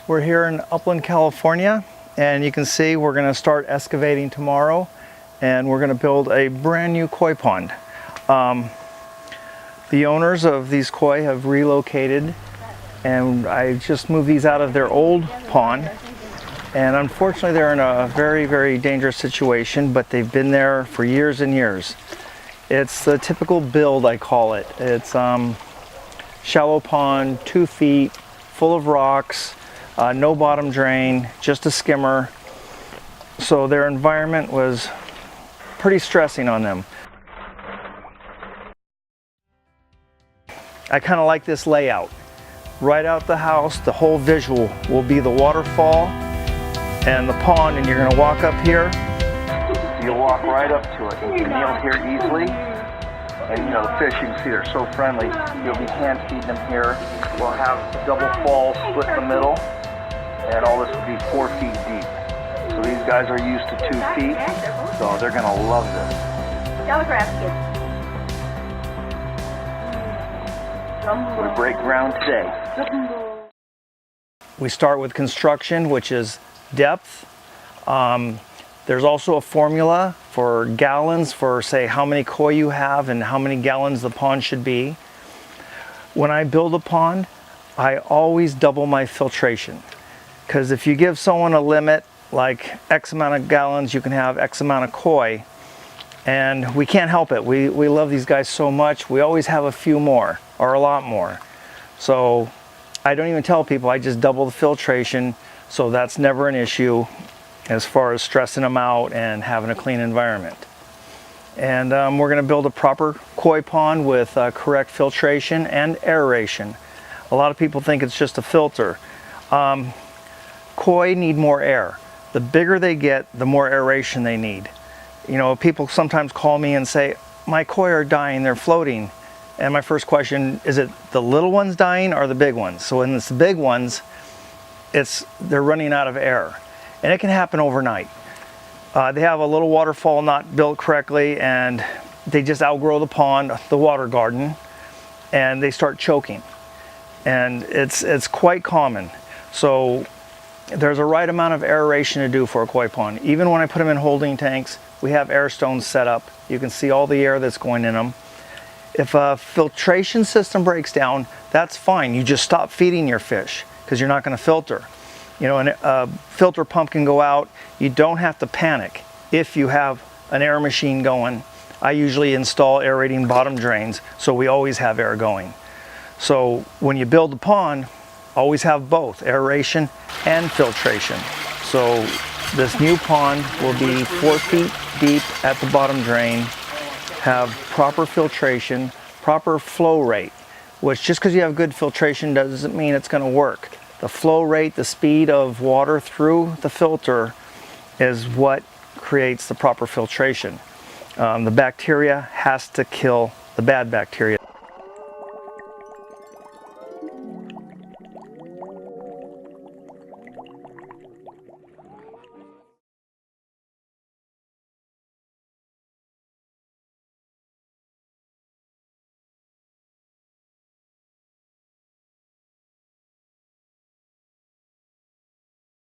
We're here in Upland, California, and you can see we're going to start excavating tomorrow, and we're going to build a brand new koi pond. The owners of these koi have relocated, and I just moved these out of their old pond, and unfortunately they're in a very dangerous situation, but they've been there for years and years. It's the typical build, I call it. It's shallow pond, 2 feet, full of rocks, no bottom drain, just a skimmer. So their environment was pretty stressing on them. I kind of like this layout. Right out the house, the whole visual will be the waterfall and the pond, and you're going to walk up here. You'll walk right up to it. You can kneel here easily. And you know, the fish, you can see they're so friendly. You'll be hand feeding them here. We'll have double falls split in the middle. And all this will be 4 feet deep. So these guys are used to 2 feet. So they're going to love this. We break ground today. We start with construction, which is depth. There's also a formula for gallons for, say, how many koi you have and how many gallons the pond should be. When I build a pond, I always double my filtration. Because if you give someone a limit, like X amount of gallons, you can have X amount of koi. And we can't help it. We love these guys so much. We always have a few more, or a lot more. So I don't even tell people, I just double the filtration. So that's never an issue as far as stressing them out and having a clean environment. And we're going to build a proper koi pond with correct filtration and aeration. A lot of people think it's just a filter. Koi need more air. The bigger they get, the more aeration they need. You know, people sometimes call me and say, my koi are dying, they're floating. And my first question, is it the little ones dying or the big ones? So when it's the big ones, they're running out of air. And it can happen overnight. They have a little waterfall not built correctly, and they just outgrow the pond, the water garden, and they start choking. And it's quite common. So there's a right amount of aeration to do for a koi pond. Even when I put them in holding tanks, we have air stones set up. You can see all the air that's going in them. If a filtration system breaks down, that's fine. You just stop feeding your fish because you're not going to filter. You know, a filter pump can go out. You don't have to panic if you have an air machine going. I usually install aerating bottom drains, so we always have air going. So when you build a pond, always have both aeration and filtration. So this new pond will be 4 feet deep at the bottom drain, have proper filtration, proper flow rate, which just because you have good filtration doesn't mean it's going to work. The flow rate, the speed of water through the filter is what creates the proper filtration. The bacteria has to kill the bad bacteria.